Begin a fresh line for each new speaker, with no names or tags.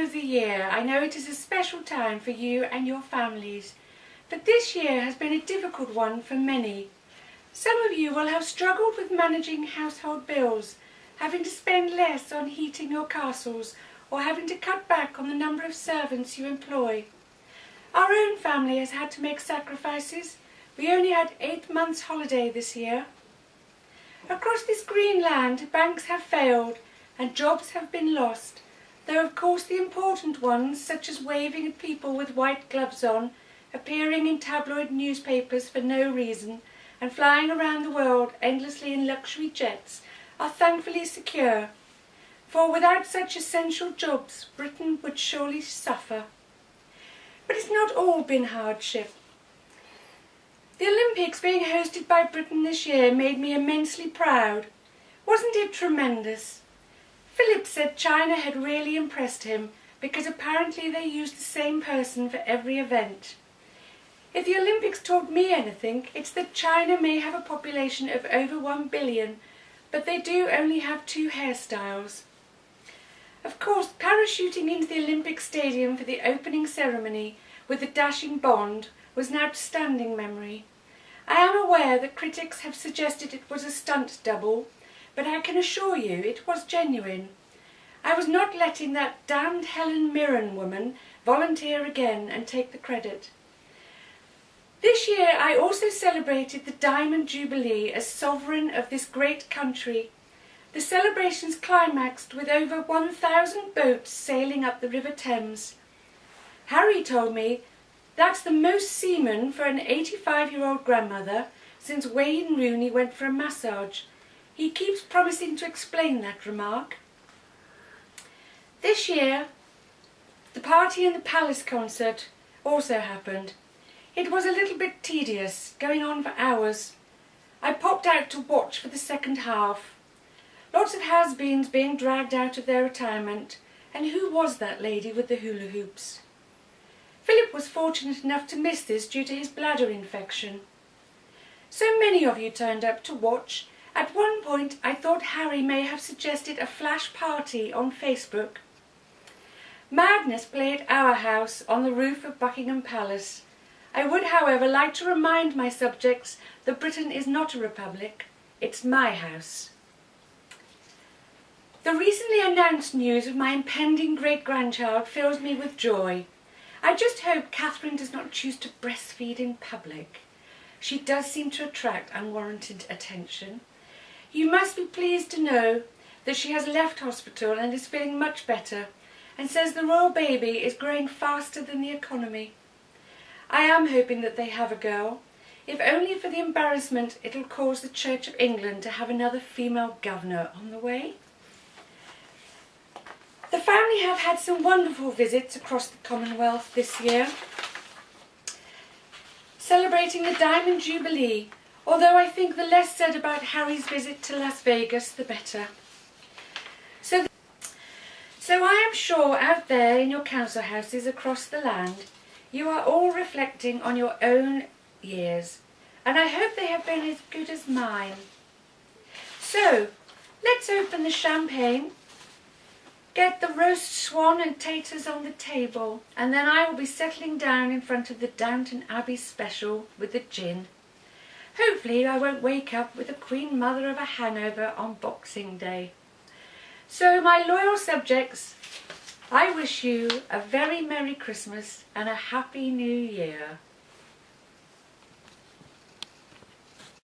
of the year, I know it is a special time for you and your families, but this year has been a difficult one for many. Some of you will have struggled with managing household bills, having to spend less on heating your castles, or having to cut back on the number of servants you employ. Our own family has had to make sacrifices. We only had 8 months' holiday this year. Across this green land, banks have failed and jobs have been lost, though of course the important ones, such as waving at people with white gloves on, appearing in tabloid newspapers for no reason, and flying around the world endlessly in luxury jets, are thankfully secure. For without such essential jobs, Britain would surely suffer. But it's not all been hardship. The Olympics being hosted by Britain this year made me immensely proud. Wasn't it tremendous? Philip said China had really impressed him because apparently they used the same person for every event. If the Olympics taught me anything, it's that China may have a population of over 1 billion, but they do only have 2 hairstyles. Of course, parachuting into the Olympic Stadium for the opening ceremony with the dashing Bond was an outstanding memory. I am aware that critics have suggested it was a stunt double, but I can assure you it was genuine. I was not letting that damned Helen Mirren woman volunteer again and take the credit. This year I also celebrated the Diamond Jubilee as sovereign of this great country. The celebrations climaxed with over 1,000 boats sailing up the River Thames. Harry told me that's the most seamen for an 85-year-old grandmother since Wayne Rooney went for a massage. He keeps promising to explain that remark. This year, the party and the Palace concert also happened. It was a little bit tedious, going on for hours. I popped out to watch for the second half. Lots of has-beens being dragged out of their retirement. And who was that lady with the hula hoops? Philip was fortunate enough to miss this due to his bladder infection. So many of you turned up to watch. At one point I thought Harry may have suggested a flash party on Facebook. Madness played Our House on the roof of Buckingham Palace. I would, however, like to remind my subjects that Britain is not a republic, it's my house. The recently announced news of my impending great-grandchild fills me with joy. I just hope Catherine does not choose to breastfeed in public. She does seem to attract unwarranted attention. You must be pleased to know that she has left hospital and is feeling much better, and says the royal baby is growing faster than the economy. I am hoping that they have a girl, if only for the embarrassment it'll cause the Church of England to have another female governor on the way. The family have had some wonderful visits across the Commonwealth this year, celebrating the Diamond Jubilee, although I think the less said about Harry's visit to Las Vegas, the better. So I am sure out there in your council houses across the land, you are all reflecting on your own years, and I hope they have been as good as mine. So, let's open the champagne, get the roast swan and taters on the table, and then I will be settling down in front of the Downton Abbey special with the gin. Hopefully I won't wake up with the Queen Mother of a hangover on Boxing Day. So, my loyal subjects, I wish you a very Merry Christmas and a Happy New Year.